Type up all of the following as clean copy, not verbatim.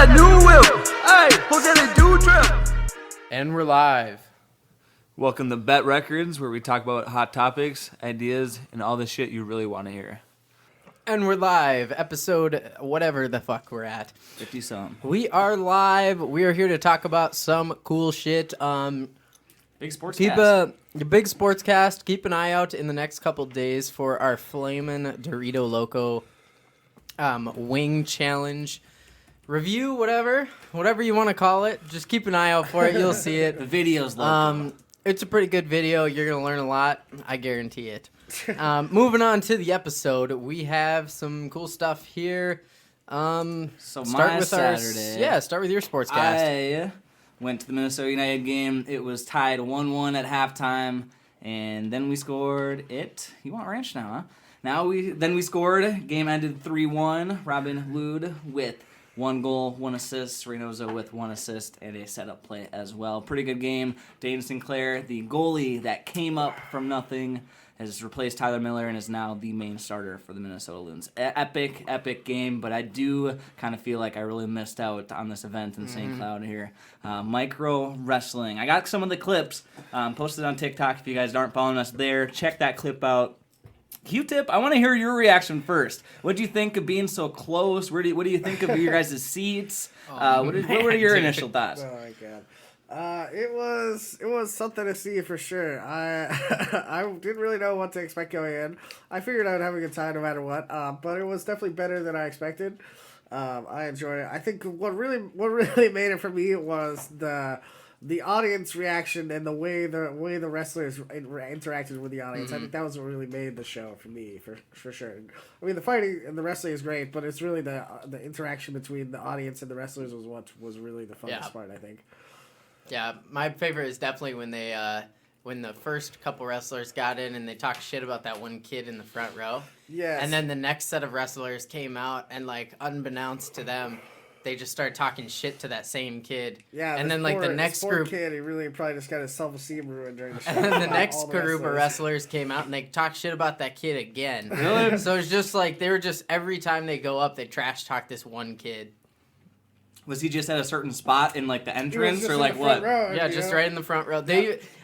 that new whip. Hey, who's that do trip? And we're live. Welcome to Bet Records, where we talk about hot topics, ideas, and all the shit you really want to hear. And we're live. Episode whatever the fuck we're at. 50-something. We are live. We are here to talk about some cool shit. Big sports Keep cast. a big sports cast. Keep an eye out in the next couple days for our Flamin Dorito Loco wing challenge review, whatever you want to call it. Just keep an eye out for it. You'll see it. The video's local. It's a pretty good video. You're gonna learn a lot. I guarantee it. Moving on to the episode, we have some cool stuff here. So start my with Saturday. start with your sportscast. I went to the Minnesota United game. It was tied 1-1 at halftime, and then we scored it. You want ranch now, huh? Then we scored. Game ended 3-1. Robin Lod with 1 goal, 1 assist. Reynoso with 1 assist and a setup play as well. Pretty good game. Dane Sinclair, the goalie that came up from nothing, has replaced Tyler Miller and is now the main starter for the Minnesota Loons. Epic game, but I do kind of feel like I really missed out on this event in St. Cloud here. Micro wrestling. I got some of the clips posted on TikTok. If you guys aren't following us there, check that clip out. Q-Tip, I want to hear your reaction first. What do you think of being so close? What do you think of your guys' seats? What were your initial thoughts? Oh my god, it was something to see for sure. I didn't really know what to expect going in. I figured I would have a good time no matter what. But it was definitely better than I expected. I enjoyed it. I think what really made it for me was the audience reaction and the way the wrestlers interacted with the audience. I think that was what really made the show for me, for sure. I mean, the fighting and the wrestling is great, but it's really the interaction between the audience and the wrestlers was what was really the funnest part, I think. Yeah, my favorite is definitely when they when the first couple wrestlers got in and they talked shit about that one kid in the front row. Yes. And then the next set of wrestlers came out and, like, unbeknownst to them, they just started talking shit to that same kid. Yeah, and then like the next group kid, he really probably just got his self-esteem ruined during the show. And then the next group of wrestlers came out and they talked shit about that kid again. Really? So it's just like they were just every time they go up, they trash talk this one kid. Was he just at a certain spot in like the entrance or like what? Yeah, just right in the front row.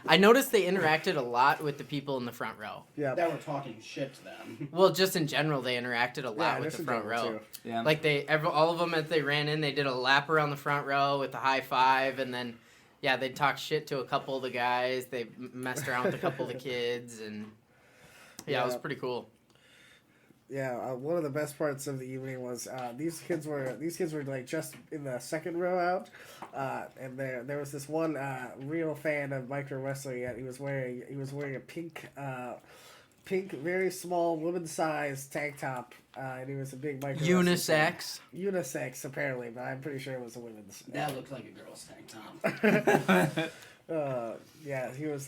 I noticed they interacted a lot with the people in the front row. Yeah, that were talking shit to them. Well, just in general, they interacted a lot with the front row. Too. Yeah, like all of them as they ran in, they did a lap around the front row with a high five, and then they talked shit to a couple of the guys. They messed around with a couple of the kids, and it was pretty cool. Yeah, one of the best parts of the evening was these kids were like just in the second row out, and there was this one real fan of micro wrestling. Yet he was wearing a pink very small woman sized tank top, and he was a big micro unisex apparently, but I'm pretty sure it was a women's. That looked like a girl's tank top. He was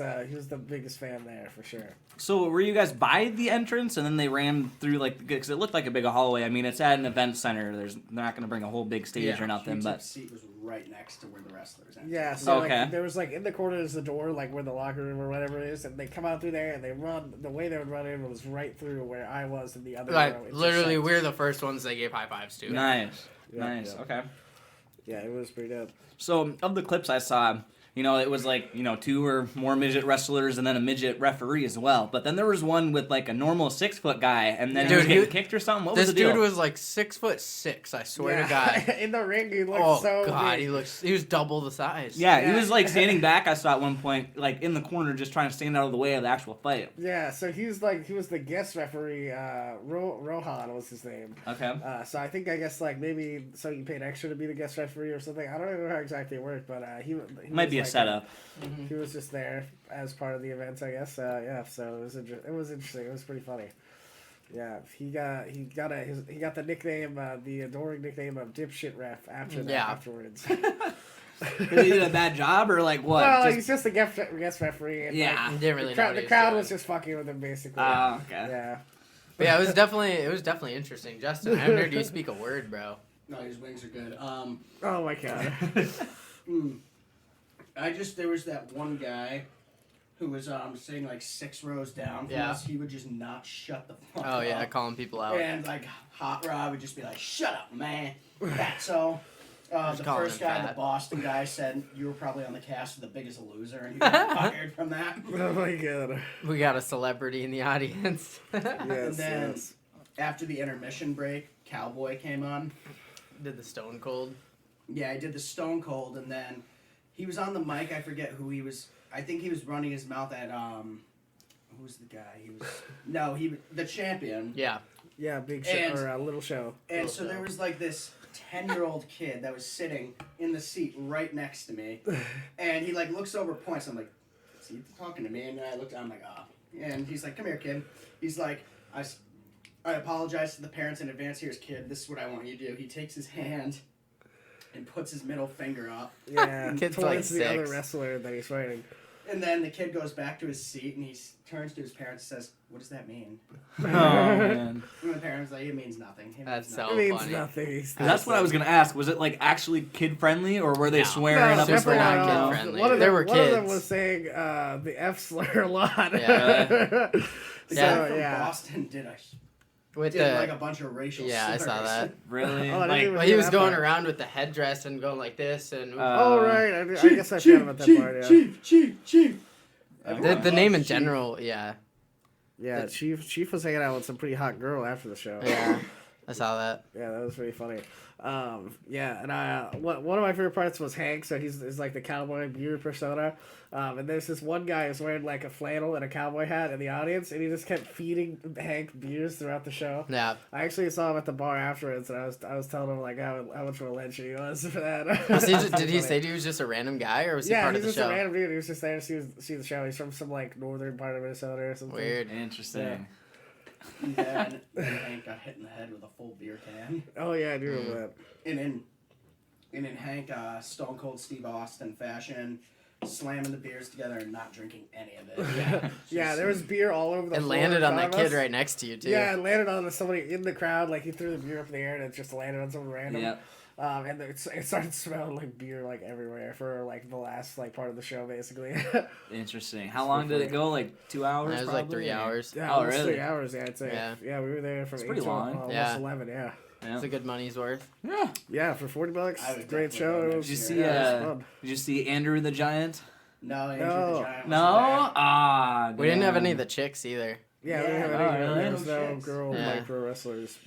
the biggest fan there for sure. So were you guys by the entrance and then they ran through because it looked like a big hallway. I mean, it's at an event center. They're not going to bring a whole big stage or nothing. But seat was right next to where the wrestlers entered. Yeah, so okay. there was in the corner is the door, where the locker room or whatever it is, and they come out through there and they run. The way they would run in was right through where I was in the other row. Literally, we're the first ones they gave high fives to. Nice. Yeah. Okay. Yeah, it was pretty dope. So of the clips I saw, it was 2 or more midget wrestlers and then a midget referee as well. But then there was one with a normal 6-foot guy and then he was getting kicked or something. What was the deal? This dude was 6'6", I swear to God. In the ring, he looked so God, big. he was double the size. Yeah, he was standing back, I saw at one point, in the corner just trying to stand out of the way of the actual fight. Yeah, so he was the guest referee, Rohan was his name. Okay. So I guess maybe so you paid extra to be the guest referee or something. I don't know how exactly it worked, but he might be a setup. He was just there as part of the event, I guess. So it was interesting. It was pretty funny. Yeah, he got the nickname, the adoring nickname of dipshit ref afterwards. He did a bad job or what? Well, he's just a guest referee. And, he didn't really know. The crowd was just fucking with him basically. Oh, okay. Yeah. But yeah, it was definitely interesting. Justin, I haven't heard you speak a word, bro. No, his wings are good. Oh my god. There was that one guy who was sitting 6 rows down from us. He would just not shut the fuck up. Oh yeah, calling people out. And Hot Rod would just be like, "Shut up, man." That's all. Just The calling first him guy, fat. the Boston guy, said you were probably on the cast of The Biggest Loser, and he got fired from that. Oh my god. We got a celebrity in the audience. Yes, And then yes. after the intermission break, Cowboy came on. Did the Stone Cold. Yeah, I did the Stone Cold, and then he was on the mic. I forget who he was. I think he was running his mouth at who's the guy? The champion. Yeah. Yeah, big show And- or a little show. And so there was like this 10-year-old kid that was sitting in the seat right next to me, and he like looks over, points. I'm like, is he talking to me? And I looked. I'm like, ah. And he's like, come here, kid. He's like, I apologize to the parents in advance. Here's kid. This is what I want you to do. He takes his hand and puts his middle finger up. Yeah, Kid's towards like the other 6. wrestler that he's fighting. And then the kid goes back to his seat and he turns to his parents and says, "What does that mean?" Oh man. And the parents like, "It means nothing." It means That's so nothing." It means funny. nothing. He's 'Cause that's what I was gonna ask. Was it like actually kid friendly, or were they No. swearing up and super down? not No? kid-friendly. One of There them, were one of them kids. was saying the F slur a lot. Yeah. The Yeah. guy from yeah. Boston did With like the a bunch of racial yeah, I slurs. saw that. Really? Oh, I didn't Like, even- Well, he was that going part. around with the headdress and going like this, and Oh right, I guess I forgot about that part. Yeah, Chief. the name in general. Yeah, yeah. Chief was hanging out with some pretty hot girl after the show. yeah, I saw that. Yeah, that was pretty funny. Yeah, and one of my favorite parts was Hank. So he's like the cowboy beer persona. And there's this one guy who's wearing like a flannel and a cowboy hat in the audience, and he just kept feeding Hank beers throughout the show. Yeah. I actually saw him at the bar afterwards, and I was telling him like how much of a legend he was for that. Was he did he say he was just a random guy, or was he Yeah, part of he's the just show? a random dude. He was just there to see the show. He's from some like northern part of Minnesota or something. Weird. interesting. And then Hank got hit in the head with a full beer can. Oh yeah, I do remember that. And in Hank, Stone Cold Steve Austin fashion, slamming the beers together and not drinking any of it. Yeah. Yeah, there was beer all over the It floor landed in on front that of kid us. right next to you too. Yeah, it landed on somebody in the crowd. Like he threw the beer up in the air and it just landed on someone random. Yep. And it started smelling like beer like everywhere for like the last like part of the show basically. Interesting. How long did it go? Like 2 hours? It was like probably, 3 or- hours. Yeah, Oh, almost really? 3 hours. Yeah, I'd say. Yeah. Yeah, we were there from It's 8 pretty to long. almost Yeah. 11. Yeah. Yeah. It's a good money's worth. Yeah. Yeah, for $40, I would great definitely show. go It next was, Did you year. see? yeah, it was fun. Did you see Andrew the Giant? No, Andrew No. the Giant No. was Ah. We didn't have damn. any of the chicks either. Yeah, we didn't have Oh, any really? there was no Chicks. girl Yeah. like pro wrestlers.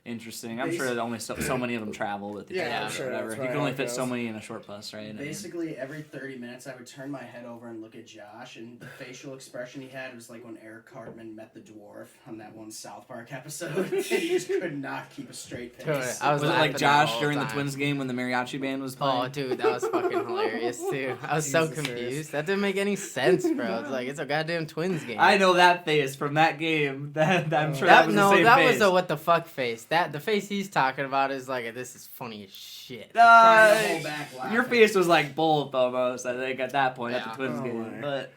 Interesting. I'm sure that only so many of them travel with the Yeah, tickets I'm or sure whatever. that's You right can only how it fit so goes. many in a short bus, right? I mean, Basically, every 30 minutes, I would turn my head over and look at Josh, and the facial expression he had was like when Eric Cartman met the dwarf on that one South Park episode, and he just could not keep a straight face. I was it laughing like the Josh whole during the time. Twins game when the mariachi band was playing? Oh, dude, that was fucking hilarious too. I was so Jesus confused. Christ. That didn't make any sense, bro. It's like it's a goddamn Twins game. I know that face from that game. That I'm sure that was no, the same that face. was a what the fuck face. That the face he's talking about is like this is funny as shit. Trying to hold back laughing. Your face was like both almost, I think, at that point at Yeah. the Twins Oh, game. my. But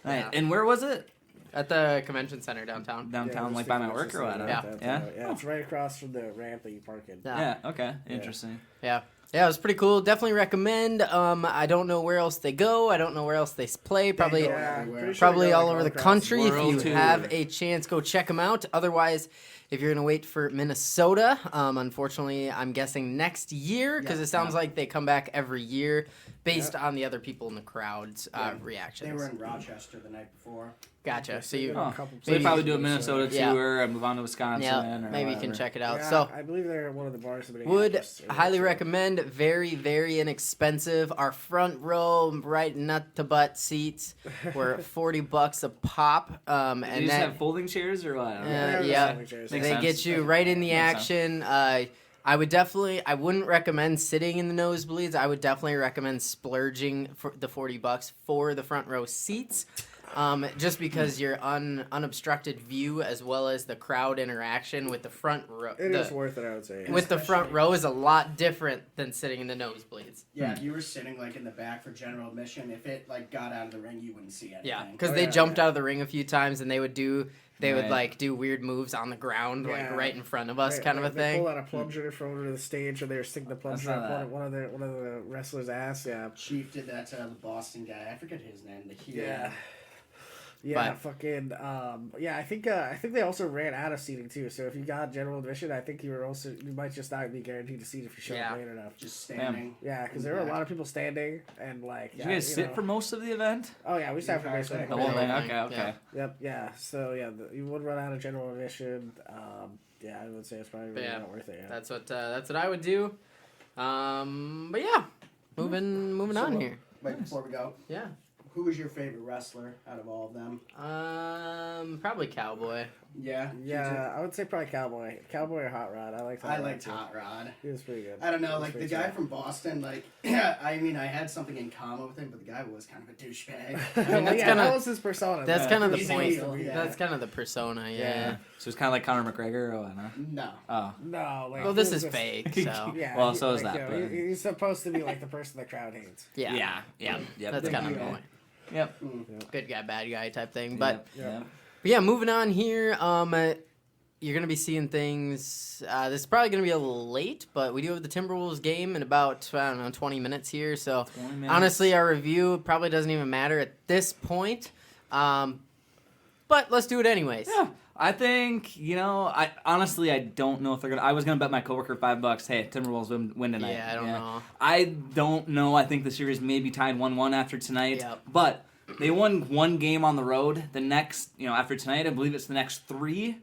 Yeah. And where was it? At the convention center downtown. Downtown, Yeah, like just by the my work or convention what? Yeah. center Yeah. downtown. Yeah, it's right across from the ramp that you park in. Yeah. Yeah. Okay. Interesting. Yeah, it was pretty cool. Definitely recommend. I don't know where else they go. I don't know where else they play. Probably, go Yeah, everywhere. pretty sure probably they go, all like, over the across country. If world you tour. have a chance, go check them out. Otherwise, if you're gonna wait for Minnesota, unfortunately, I'm guessing next year because Yeah. it sounds like they come back every year based on the other people in the crowd's Yeah. reactions. They were in Rochester the night before. Gotcha. So you, Oh. A couple So they Maybe- probably do a Minnesota Yeah. tour and move on to Wisconsin. yeah, or maybe you can whatever. check it out. Yeah, So. I believe they're at one of the bars. in Would Minneapolis. highly recommend. Very, very inexpensive. Our front row, right nut to butt seats were $40 a pop. Do And you just that have folding chairs or what? yeah. Makes they sense. get you right in the Makes sense. action. I wouldn't recommend sitting in the nosebleeds. I would definitely recommend splurging for the $40 for the front row seats. Just because your unobstructed view as well as the crowd interaction with the front row. It is worth it, I would say. With the front Especially- row is a lot different than sitting in the nosebleeds. Yeah, if you were sitting like in the back for general admission, if it like got out of the ring, you wouldn't see anything. Yeah, because Oh, they yeah, jumped yeah. out of the ring a few times and they would Right. like do weird moves on the ground, like Yeah. right in front of us, They- kind of a They thing. pulled out a plunger from under the stage, and they were sticking the plunger saw up that. one of the wrestlers' ass. Yeah. Chief did that to the Boston guy. I forget his name. The heel. Yeah. Yeah, But- fucking. Yeah, I think they also ran out of seating too. So if you got general admission, I think you might just not be guaranteed a seat if you show Yeah. up late enough. Just standing. Yeah, because there were a lot of people standing and like. Did you guys sit for most of the event? Oh yeah, we sat for entire basically thing. The whole thing. Yeah. Okay. Okay. Yep. Yeah. So yeah, you would run out of general admission. Yeah, I would say it's probably really Yeah. not worth it. Yeah. That's what I would do. But yeah, moving So on what- here. Wait, before we go, Yeah. who was your favorite wrestler out of all of them? Probably Cowboy. Yeah. Yeah, I would say probably Cowboy or Hot Rod. I liked. I liked Hot Rod. He was pretty good. I don't know, He was like the pretty guy solid. from Boston, like, I mean, I had something in common with him, but the guy was kind of a douchebag. mean, that's yeah, kinda- that was his persona. That's Yeah. kind of the He's point. evil, yeah. That's kind of the persona. Yeah. Yeah. So it's kind of like Conor McGregor or what? Huh? No. Oh. No, like Well, he this was is just- fake. So Yeah. Well, so is like, that, you know, but- he's supposed to be like the person the crowd hates. yeah. Yeah. Yep. That's kind of the Yeah. point. Yep. Good guy, bad guy type thing. But Yep. yeah, moving on here. You're gonna be seeing things. This is probably gonna be a little late, but we do have the Timberwolves game in about 20 minutes here. So 20 minutes. honestly, our review probably doesn't even matter at this point. But let's do it anyways. Yeah, I think I honestly don't know if they're gonna. I was gonna bet my coworker $5. Hey, Timberwolves win tonight. Yeah, I don't know. I don't know. I think the series may be tied 1-1 after tonight. Yep. But they won one game on the road. The next, after tonight, I believe it's the next 3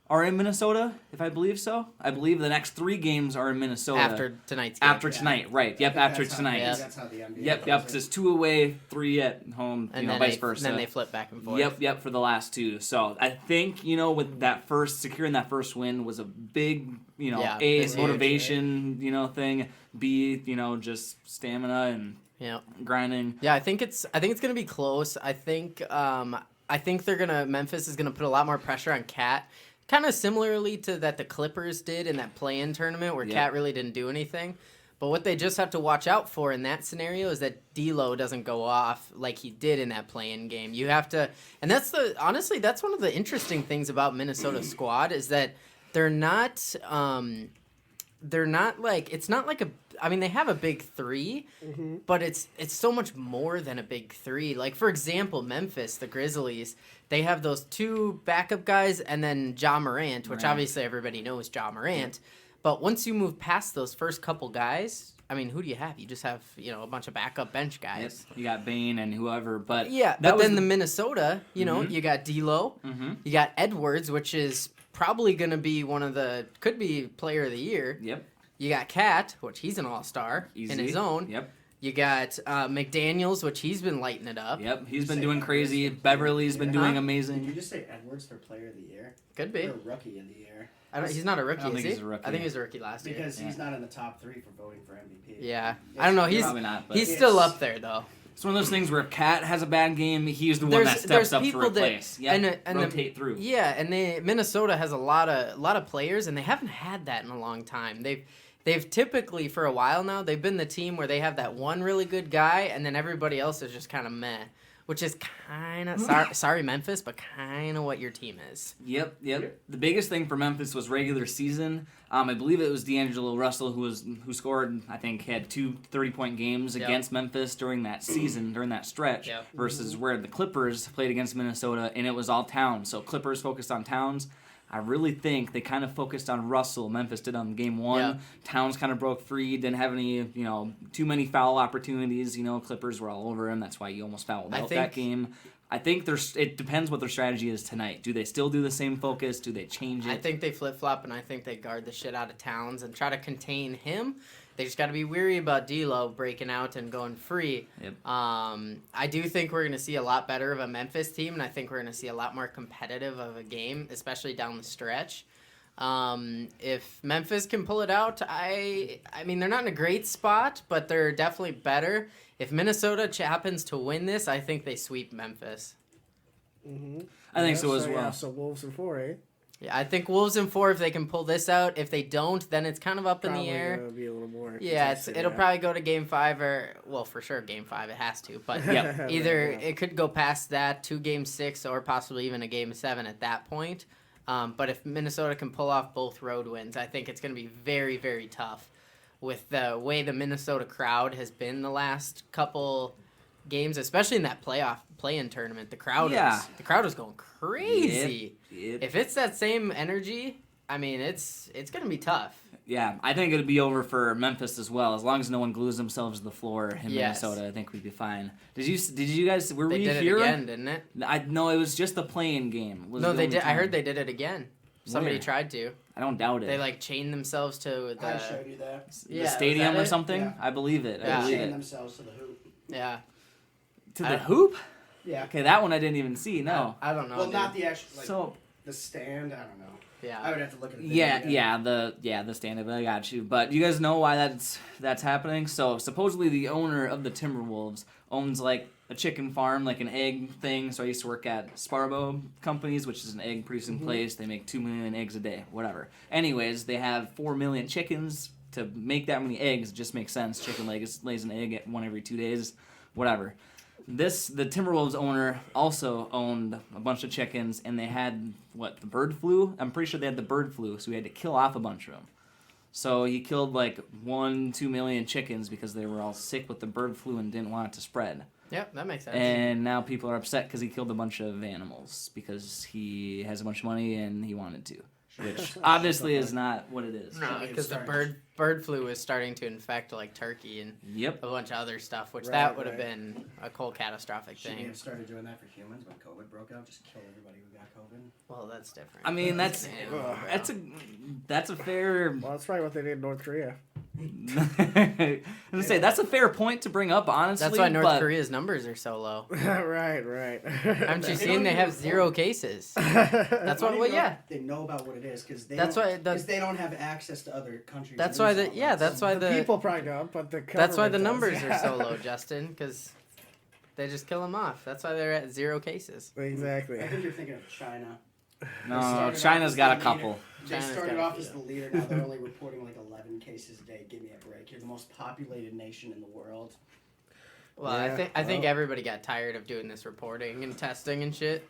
are in Minnesota. If I believe so, I believe the next 3 games are in Minnesota After tonight's game. After tonight, right? Yep, after That's how- tonight. That's how the NBA Yep. does it. It's 2 away, 3 at home. and then Vice versa. Then they flip back and forth. Yep, for the last 2. So I think, with that securing that first win was a big, Yeah, A, it's huge, motivation, thing. B, just stamina and Yep. grinding. Yeah, I think it's gonna be close. I think Memphis is gonna put a lot more pressure on Cat, kind of similarly to that the Clippers did in that play-in tournament where Yep. Cat really didn't do anything. But what they just have to watch out for in that scenario is that D'Lo doesn't go off like he did in that play-in game. You have to, and honestly that's one of the interesting things about Minnesota's squad is that they're not like it's not like they have a big 3, but it's so much more than a big 3. Like for example, Memphis, the Grizzlies, they have those 2 backup guys and then Ja Morant, which Right. obviously everybody knows Ja Morant. But once you move past those first couple guys, who do you have? You just have a bunch of backup bench Yep. guys. You got Bane and whoever, but Yeah, that but was then the Minnesota, you got D'Lo, you got Edwards, which is probably going to be could be player of the year. Yep. You got Cat, which he's an all-star Easy. in his own. Yep. You got McDaniels, which he's been lighting it up. Yep. He's been Say doing Edwards. crazy. Beverly's been doing Huh? Did you amazing. just say Edwards for player of the year? Could be. Or rookie of the year? He's not a rookie, I don't is think he? he's a rookie. I think he was a rookie last year. Because he's Yeah. not in the top 3 for voting for MVP. Yeah. I don't know. He's Probably not, but he's It's- still up there, though. it's one of those things where if Cat has a bad game, he's the one There's- that steps there's up to people that- replace. Yep. and rotate through. Yeah, and Minnesota has a lot of players, and they haven't had that in a long time. They've typically, for a while now, they've been the team where they have that one really good guy, and then everybody else is just kind of meh, which is kind of sorry Memphis, but kind of what your team is. Yep. The biggest thing for Memphis was regular season. I believe it was D'Angelo Russell who scored. I think had 2 30-point games Yep. against Memphis during that season, during that stretch. Yep. Versus where the Clippers played against Minnesota, and it was all Towns. So Clippers focused on Towns. I really think they kind of focused on Russell. Memphis did on game 1. Yeah. Towns kind of broke free. Didn't have any, too many foul opportunities. Clippers were all over him. That's why you almost fouled out that game. I think it depends what their strategy is tonight. Do they still do the same focus? Do they change it? I think they flip-flop, and I think they guard the shit out of Towns and try to contain him. They just got to be weary about D'Lo breaking out and going free. Yep. I do think we're going to see a lot better of a Memphis team, and I think we're going to see a lot more competitive of a game, especially down the stretch. If Memphis can pull it out, I mean, they're not in a great spot, but they're definitely better. If Minnesota happens to win this, I think they sweep Memphis. I think so as well. Yeah, so Wolves in 4, eh? Yeah, I think Wolves in 4 if they can pull this out. If they don't, then it's kind of up in the air. Probably be a little more. Yeah, contested, it'll probably go to Game 5 for sure Game 5 it has to. But Yep. either Yeah. it could go past that to Game 6 or possibly even a Game 7 at that point. But if Minnesota can pull off both road wins, I think it's going to be very, very tough with the way the Minnesota crowd has been the last couple games, especially in that play-in tournament. The crowd was going crazy. Yep. If it's that same energy, I mean, it's gonna be tough. Yeah, I think it'll be over for Memphis as well. As long as no one glues themselves to the floor in Yes. Minnesota, I think we'd be fine. Did you guys? Were They we did here? it again, didn't it? No, it was just the playing game. Was No, the they only did. I time. heard they did it again. Somebody Where? tried to. I don't doubt it. They like chained themselves to I the. showed you that. the Yeah, stadium was that or it? something. Yeah. I believe it. Yeah. I believe Chain it. themselves to the hoop. Yeah. To the hoop? Yeah. Okay, that one I didn't even see. No. I don't know. Well, dude. not the actual, like, So the stand. I don't know. I Yeah. would have to look at the yeah, video. the stand-up. I got you. But you guys know why that's happening? So supposedly the owner of the Timberwolves owns like a chicken farm, like an egg thing. So I used to work at Sparbo Companies, which is an egg producing place. They make 2 million eggs a day, whatever. Anyways, they have 4 million chickens. To make that many eggs, it just makes sense. Chicken lays an egg at one every 2 days, whatever. The Timberwolves owner also owned a bunch of chickens, and they had the bird flu. I'm pretty sure they had the bird flu, so he had to kill off a bunch of them. So he killed like 1-2 million chickens because they were all sick with the bird flu and didn't want it to spread. Yep, that makes sense. And now people are upset because he killed a bunch of animals because he has a bunch of money and he wanted to, which obviously is not what it is. No, because the bird flu is starting to infect like turkey and Yep. a bunch of other stuff, which Right, that would have right. been a whole catastrophic Should we thing. have started doing that for humans when COVID broke out? Just kill everybody who got COVID? Well, that's different. I mean, that's a fair. Well, that's probably what they did in North Korea. I was gonna say that's a fair point to bring up, honestly. That's why North but Korea's numbers are so low. right. Haven't you seen they have 0 cases? That's why. Well, yeah. They know about what it is because they That's why the- they don't have access to other countries. That's news why the outlets. that's why the the people probably don't, but the that's why the government numbers does, are so yeah. low, Justin, because they just kill them off. That's why they're at 0 cases. Exactly. I think you're thinking of China. no, started China's off got a as the couple. leader. They China's started got a off few. as the leader. Now they're only reporting like 11 cases a day. Give me a break. You're the most populated nation in the world. Well, Yeah, I think well. everybody got tired of doing this reporting and testing and shit.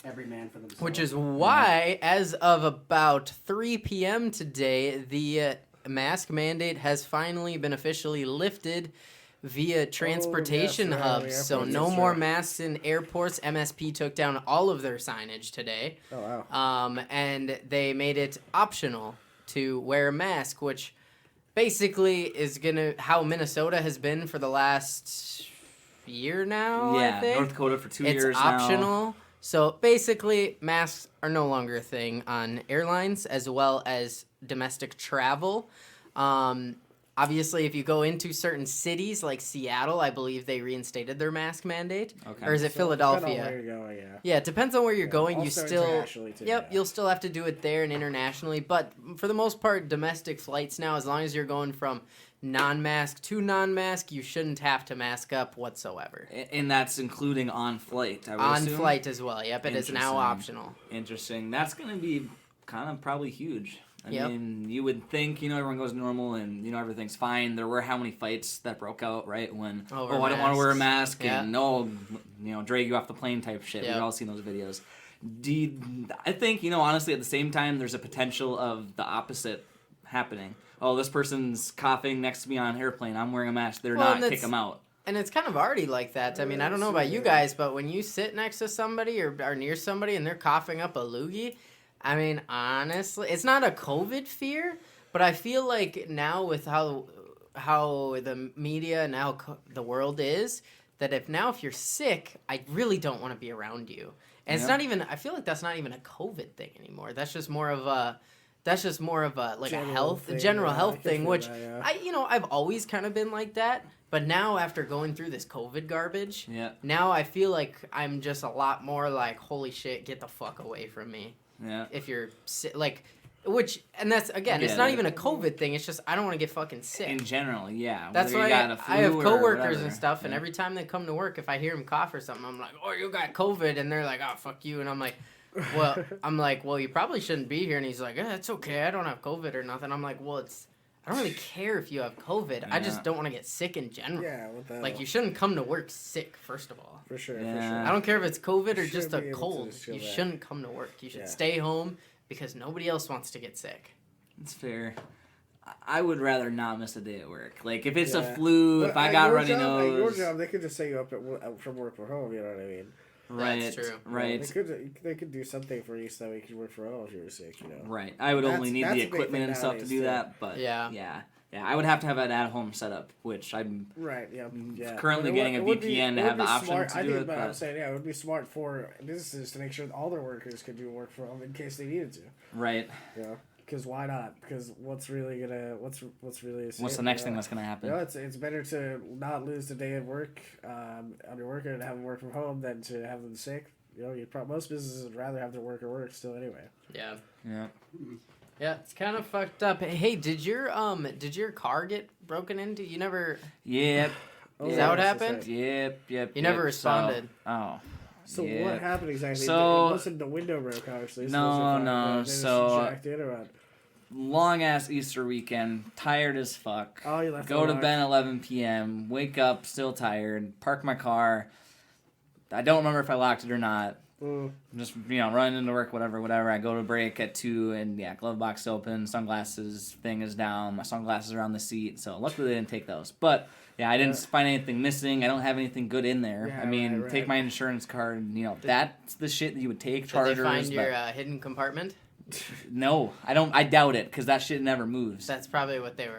Every man for themselves. Which is why, as of about 3 p.m. today, the mask mandate has finally been officially lifted via transportation yes, hubs. the So airports, no that's more right. masks in airports. MSP took down all of their signage today. Oh wow. And they made it optional to wear a mask, which basically is how Minnesota has been for the last year now, Yeah, I think. North Dakota for 2 It's years optional. now. So basically, masks are no longer a thing on airlines as well as domestic travel. Obviously, if you go into certain cities like Seattle, I believe they reinstated their mask mandate. Okay. Or is it So, depending on Philadelphia? where you're going, yeah. Yeah, it depends on where you're going. You Also still, internationally, too, yep, yeah. you'll still have to do it there and internationally. But for the most part, domestic flights now, as long as you're going from non-mask to non-mask, you shouldn't have to mask up whatsoever. And that's including on flight. I would On assume. flight as well. Yep, it is now Interesting. optional. Interesting. That's going to be kind of probably huge. I Yep. mean, you would think, everyone goes normal and, everything's fine. There were how many fights that broke out, right? When, Over I don't want to wear a mask Yeah. and, drag you off the plane type shit. Yep. We've all seen those videos. I think, honestly, at the same time, there's a potential of the opposite happening. Oh, this person's coughing next to me on an airplane. I'm wearing a mask. They're Well, not. and Kick that's- them out. And it's kind of already like that. I mean, I don't know about you guys, but when you sit next to somebody or are near somebody and they're coughing up a loogie, I mean, honestly, it's not a COVID fear, but I feel like now with how the media and how the world is, that if you're sick, I really don't want to be around you. And it's Yeah. not even, I feel like that's not even a COVID thing anymore. That's just more of a like General a health, thing, general yeah, I health can thing, feel which that, yeah. I've always kind of been like that. But now after going through this COVID garbage, Yeah. now I feel like I'm just a lot more like, holy shit, get the fuck away from me. Yeah. If you're and that's again, it's Yeah, not that- even a COVID thing. It's just I don't want to get fucking sick. In general, yeah. That's Whether why you got a I have flu or coworkers whatever. and stuff, and Yeah. every time they come to work, if I hear them cough or something, I'm like, "Oh, you got COVID," and they're like, "Oh, fuck you," and I'm like, "Well, you probably shouldn't be here," and he's like, "It's okay, I don't have COVID or nothing." I'm like, "Well, I don't really care if you have COVID. I Yeah. just don't want to get sick in general. Yeah, what the Like, hell? you shouldn't come to work sick, first of all. For sure, Yeah. I don't care if it's COVID or You just should a be able to cold. just chill You back. shouldn't come to work. You should Yeah. stay home because nobody else wants to get sick." It's fair. I would rather not miss a day at work. Like, if it's a Yeah. flu, But if I at got your runny job, At your nose. job, they could just say you up from work from home. You know what I mean? Right, That's true. right. They could do something for you so that you could work from home if you were sick. You know. Right. I would only need That's the a big equipment thing and stuff to nowadays, do too. that, but Yeah. I would have to have an at-home setup, which I'm Right. Yeah. Yeah. currently But getting a VPN to have the option smart. to I do think, it. but I'm But, saying, yeah, it would be smart for businesses to make sure that all their workers could do work from home in case they needed to. right. You know, because why not? Because what's really What's the next thing that's gonna happen? You know, it's better to not lose the day of work on your worker and have them work from home than to have them sick. You know, most businesses would rather have their worker work still anyway. Yeah. Yeah. Yeah, it's kind of fucked up. Hey, did your car get broken into? You never. Yep. Oh, Is that what yes, happened? that's Yep. You never responded. So So what happened exactly? So- It wasn't the window broke, obviously. No, those are fine, no, but they just so- jacked in or what? long ass Easter weekend, tired as fuck. Oh, you left Go the to lock. bed at 11 p.m. Wake up still tired. Park my car. I don't remember if I locked it or not. Mm. Just running into work, whatever. I go to break at 2, and glove box open, sunglasses thing is down. My sunglasses are on the seat, so luckily they didn't take those. But yeah, I didn't find anything missing. I don't have anything good in there. Yeah, I mean, right. take my insurance card. That's the shit that you would take. Did Chargers. they find your but hidden compartment? no, I don't. I doubt it because that shit never moves. That's probably what they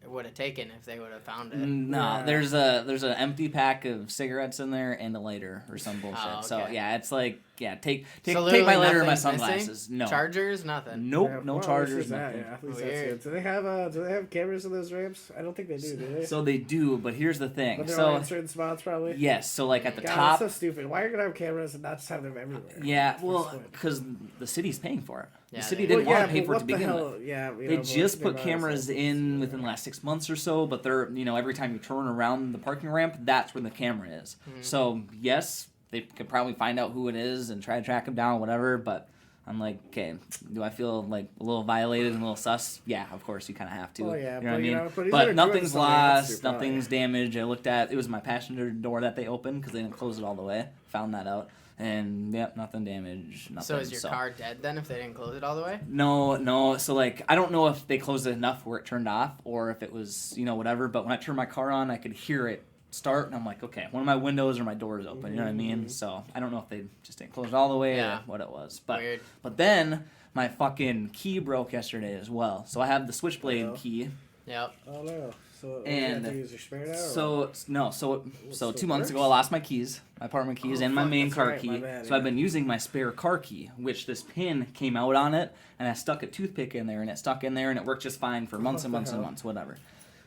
would have taken if they would have found it. No, Yeah. there's an empty pack of cigarettes in there and a lighter or some bullshit. Oh, So okay. yeah, it's like take So my literally lighter and my nothing's sunglasses. missing? No, Chargers, nothing. nope, Yeah, no well, at chargers, least that, nothing. yeah, at least Weird. that's good. Do they have cameras in those ramps? I don't think they do they? So they do, but here's the thing. But they're So only in certain spots, probably. yes, so like at the God, top. that's so stupid. Why are you gonna have cameras and not just have them everywhere? Yeah, That's well, stupid. because the city's paying for it. Yeah, The city they- didn't want to pay but for it to what the begin hell? with. Yeah, They just put cameras in within the last 6 months or so, but they're every time you turn around the parking ramp, that's where the camera is. So yes, they could probably find out who it is and try to track him down, whatever. But I'm like, okay, do I feel like a little violated and a little sus? Yeah, of course you kind of have to. Oh, yeah, you know what I mean? but he's But gonna do it nothing's to somebody else, lost, too, probably. nothing's damaged. I looked at it was my passenger door that they opened because they didn't close it all the way. Found that out, and yep, nothing damaged. Nothing. So is your car dead then if they didn't close it all the way? No. So like, I don't know if they closed it enough where it turned off, or if it was whatever. But when I turned my car on, I could hear it start, and I'm like, okay, one of my windows or my doors open. You know what I mean? So I don't know if they just didn't close it all the way Yeah. or what it was. But Weird. but then my fucking key broke yesterday as well. So I have the switchblade Uh-oh. key. Yep. Oh no! So And you have to use your spare now. or So what? no, so So 2 months it ago I lost my keys, my apartment keys, Oh, and my fuck, main that's car right, key. my bad, so I've yeah. been using my spare car key, which this pin came out on it, and I stuck a toothpick in there, and it stuck in there, and it worked just fine for months and What the months and hell? months, whatever.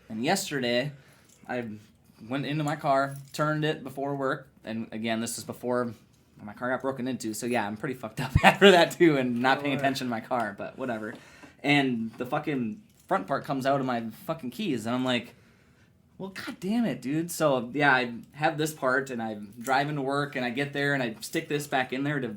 And yesterday, I went into my car, turned it before work, and again, this is before my car got broken into. So yeah, I'm pretty fucked up after that too, and not paying Alright. attention to my car, but whatever. And the fucking front part comes out of my fucking keys, and I'm like, well, god damn it, dude. So yeah, I have this part, and I'm driving to work, and I get there, and I stick this back in there to,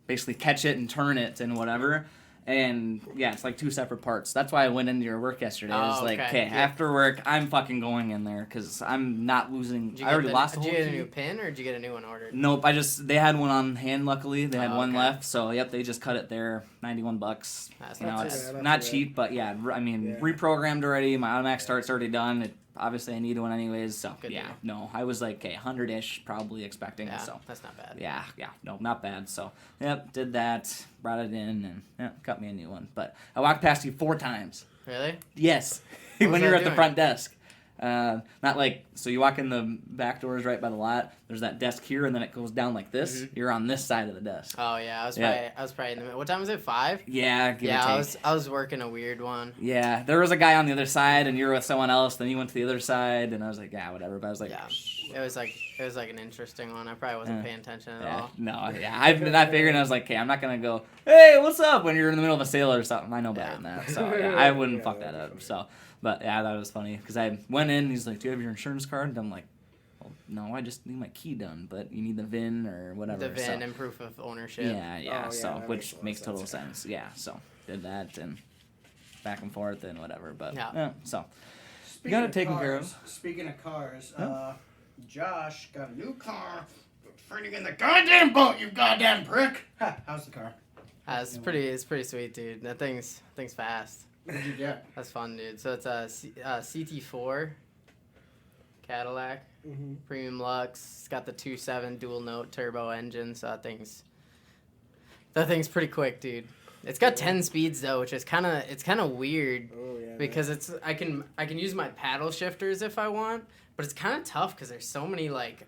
basically catch it and turn it and whatever. And yeah, it's like 2 separate parts. That's why I went into your work yesterday. I was Oh, like, okay. okay, Yeah. after work, I'm fucking going in there because I'm not losing. Did you I get already lost the Did whole you get a key. new pin or did you get a new one ordered? Nope, they had one on hand. Luckily, they had Oh, one okay. left. So yep, they just cut it there, $91. That's You know, not it's bad. not Not too cheap, but yeah, I mean, Yeah. reprogrammed already. My automatic start's already done. Obviously, I need one anyways. So Good yeah, deal. no, I was like, okay, 100-ish, probably expecting Yeah, it. So that's not bad. yeah, no, not bad. So yep, did that, brought it in, and got me a new one. But I walked past you 4 times. Really? Yes, What was when you're I at the doing? front desk. Not like, so you walk in the back doors right by the lot. There's that desk here, and then it goes down like this. Mm-hmm. You're on this side of the desk. Oh yeah, Yeah. I was probably in the middle. What time was it? 5? Yeah, give or Yeah, take. I was working a weird one. Yeah, there was a guy on the other side, and you were with someone else. Then you went to the other side, and I was like, yeah, whatever. But I was like, Yeah. It was like an interesting one. I probably wasn't Yeah. paying attention at yeah, all. no, yeah. I figured, and I was like, okay, I'm not gonna go, hey, what's up, when you're in the middle of a sale or something. I know better Yeah. than that, so yeah, I wouldn't Yeah, fuck that that's up. So, but yeah, that was funny because I went in. He's like, do you have your insurance card? And I'm like, well, no, I just need my key done, but you need the VIN or whatever. The VIN so, and proof of ownership. yeah, yeah, so that which makes makes a lot of total sense. Yeah, so did that and back and forth and whatever. But Yeah. so Speaking got it of taken care cars- Speaking of cars, Yeah. Josh got a new car. Farting in the goddamn boat, you goddamn prick! Ha, how's the car? It's pretty sweet, dude. That thing's fast. What'd you get? That's fun, dude. So it's a CT4 Cadillac, premium Lux. It's got the 2.7 dual note turbo engine, so that thing's pretty quick, dude. It's got 10 speeds though, which is kind of weird because I can use my paddle shifters if I want, but it's kind of tough because there's so many like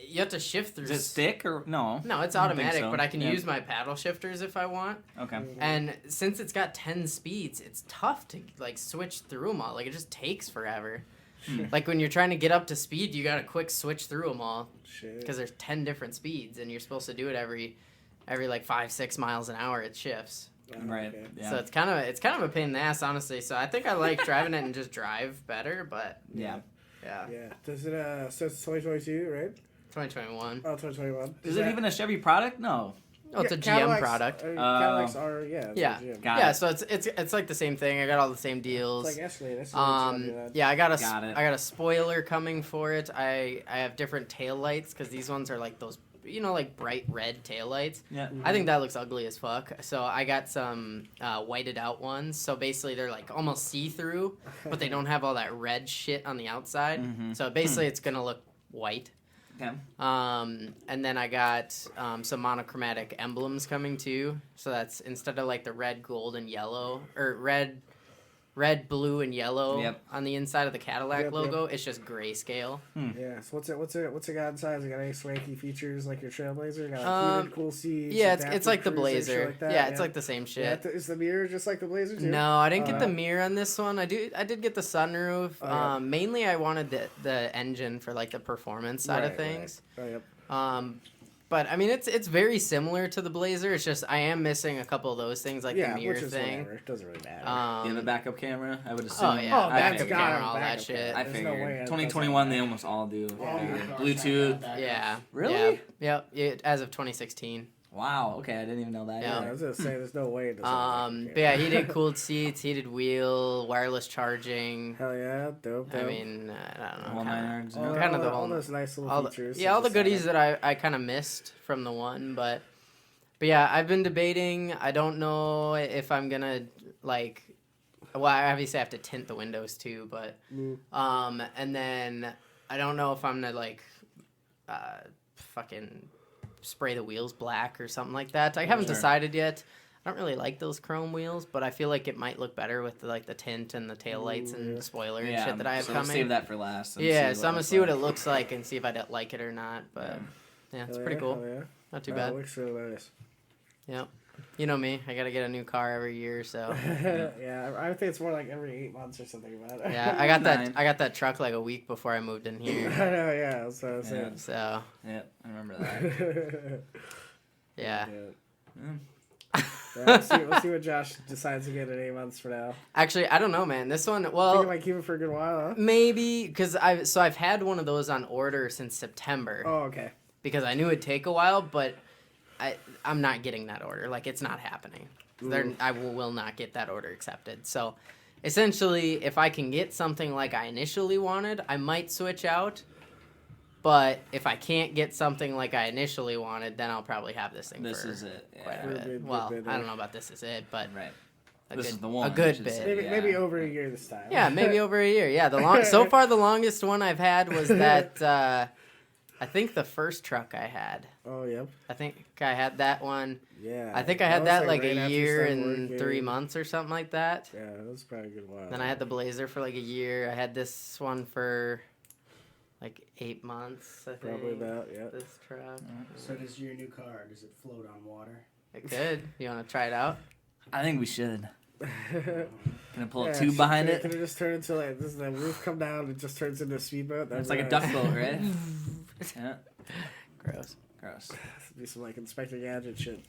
you have to shift through. Does it stick or no? No, it's I don't think automatic, so. but I can Yeah. use my paddle shifters if I want. Okay. And since it's got 10 speeds, it's tough to like switch through them all. Like it just takes forever. Like when you're trying to get up to speed, you got to quick switch through them all because there's 10 different speeds, and you're supposed to do it every like 5-6 miles an hour. It shifts. Right. Okay. Yeah. So it's kind of a pain in the ass, honestly. So I think I like driving it and just drive better, but yeah. yeah. Yeah. Does it so it's 2022, right? 2021. Oh, 2021. Is it even a Chevy product? No. Oh, it's a GM Cadillacs- product. Cadillacs are Yeah. GM. Got Yeah, it. so it's like the same thing. I got all the same deals. It's like Escalade. Escalade's Yeah, I got Got it. a spoiler coming for it. I have different tail lights because these ones are like those, like bright red tail lights. Yeah. I think that looks ugly as fuck. So I got some whited out ones. So basically they're like almost see through, but they don't have all that red shit on the outside. Mhm. So basically it's gonna look white. Okay. And then I got some monochromatic emblems coming too. So that's instead of like the red, gold, and yellow, or red, blue, and yellow Yep. on the inside of the Cadillac Yep, logo, it's just grayscale. Yeah. So what's it got inside? Has it got any swanky features like your Trailblazer? Got like heated, cool seats. Yeah, adaptive it's like the cruise and shit Blazer. like that? Yeah, it's like the same Yeah, shit. is the mirror just like the Blazer too? No, I didn't get the no. mirror on this one. I did get the sunroof. Oh, yeah. Mainly, I wanted the engine for like the performance side of Right, things. Right. Oh, yep. But I mean, it's very similar to the Blazer. It's just I am missing a couple of those things like Yeah, the mirror which is thing. whatever. It doesn't really matter. You have a backup camera? I would assume. Oh yeah, Oh, I that's backup figured. got camera, it, all that backup shit. camera. I There's no figured. way it 2021, doesn't they have almost all do. All Yeah. your cars Bluetooth. have Yeah. Really? Yep. As of 2016. Wow. Okay, I didn't even know that. Yeah. either. I was gonna say there's no way it doesn't. have But yeah, heated cooled seats, heated wheel, wireless charging. Hell yeah, dope. I mean, I don't know. All nine yards. all, kind of the all whole- those nice little all features. the, yeah, all the goodies that I kind of missed from the one, but yeah, I've been debating. I don't know if I'm gonna like. Well, I obviously have to tint the windows too, but and then I don't know if I'm gonna like fucking spray the wheels black or something like that. I haven't Sure. decided yet. I don't really like those chrome wheels, but I feel like it might look better with the tint and the tail lights and the spoiler and Yeah. shit that I have so we'll coming. save that for last. and Yeah, see so I'm gonna it see what looks it looks like and see if I don't like it or not. But yeah, it's pretty cool. Yeah. Not too It bad. looks really nice. Yep. You know me. I gotta get a new car every year, so Yeah, I think it's more like every 8 months or something about it. yeah. I got that. Nine. I got that truck like a week before I moved in I here. know, yeah, that's what I was Yeah. saying. So Yeah, I remember that. yeah. Yeah, we'll see what Josh decides to get in 8 months from now. Actually, I don't know, man. This one, I think well, you might keep it for a good while, huh? maybe because I've had one of those on order since September Oh, okay. because I knew it'd take a while, but I'm not getting that order. Like it's not happening. I will not get that order accepted. So essentially, if I can get something like I initially wanted, I might switch out. But if I can't get something like I initially wanted, then I'll probably have this thing This for is it. quite Yeah. a bit. Bit, Well, bit, I don't know about this is it, but Right. a This good, is the one. a good I should bit. say. Maybe Yeah. maybe over a year this time. Yeah, maybe over a year. Yeah, so far the longest one I've had was that I think the first truck I had. Oh, yep. I think I had that one. Yeah. I think I had was, that like right a after you year started and working. 3 months or something like that. Yeah, that was probably a good while. Then I had the Blazer for like a year. I had this one for like 8 months, I think. Probably about, yeah. This truck. So does your new car, does it float on water? It could. You want to try it out? I think we should. Gonna pull a Yeah, tube behind Can it. it just turn into like this? The roof come down, it just turns into a speedboat. It's like a duck boat, right? Yeah. Gross. Gross. Be some like Inspector Gadget shit.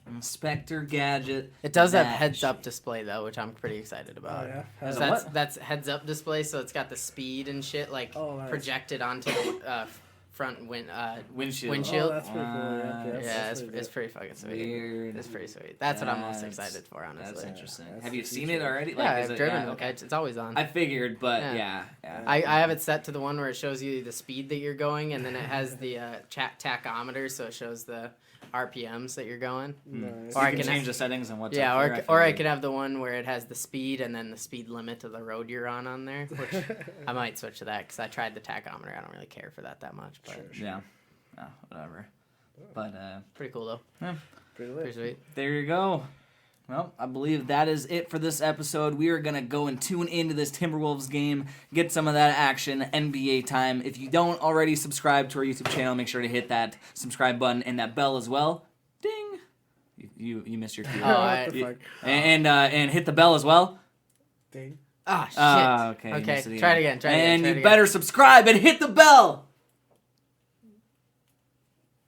Inspector Gadget. It does have Dash. heads-up display though, which I'm pretty excited about. Oh yeah. Has So a that's what? that's heads-up display, so it's got the speed and shit like Oh, nice. projected onto the front Windshield. windshield. Oh, that's pretty cool. Yeah, yeah, that's it's pretty fucking sweet. Weird. It's pretty sweet. That's what I'm most That's- excited for, honestly. That's interesting. That's Have you the seen future. it already? Yeah, is I've it- driven yeah, it. okay. It's always on. I figured, but Yeah. yeah. I have it set to the one where it shows you the speed that you're going, and then it has the tachometer, so it shows the RPMs that you're going. Nice. So Or you I can can change the settings and what's Yeah, up here, or I figured. could have the one where it has the speed and then the speed limit of the road you're on there, which I might switch to that because I tried the tachometer. I don't really care for that much, but Yeah. Oh, whatever. But pretty cool though. yeah, Pretty Pretty lit. sweet. there you go. Well, I believe that is it for this episode. We are going to go and tune into this Timberwolves game, get some of that action, NBA time. If you don't already subscribe to our YouTube channel, make sure to hit that subscribe button and that bell as well. Ding! You missed your cue. Oh, I- What the fuck? And hit the bell as well. Ding. Ah, shit. Okay. you Okay, missed it try it again. And you better subscribe and hit the bell.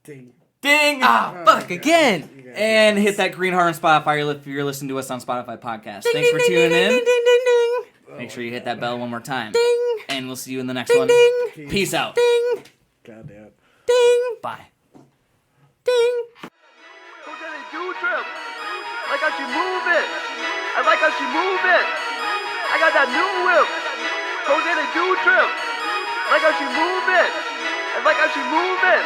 Ding. Ding! Ah, fuck again. You guys And are- hit that green heart on Spotify if you're listening to us on Spotify podcast. Ding, Thanks ding, for ding, tuning ding, in. ding, ding, ding, ding, Make sure you hit that bell one more time. ding, And we'll see you in the next ding, one. ding, Peace out. ding, God damn. ding, Bye. ding. Look at it, do trip. I like how she move it. I like how she move it. I got that new whip. Jose the do trip. I like how she move it. I like how she move it.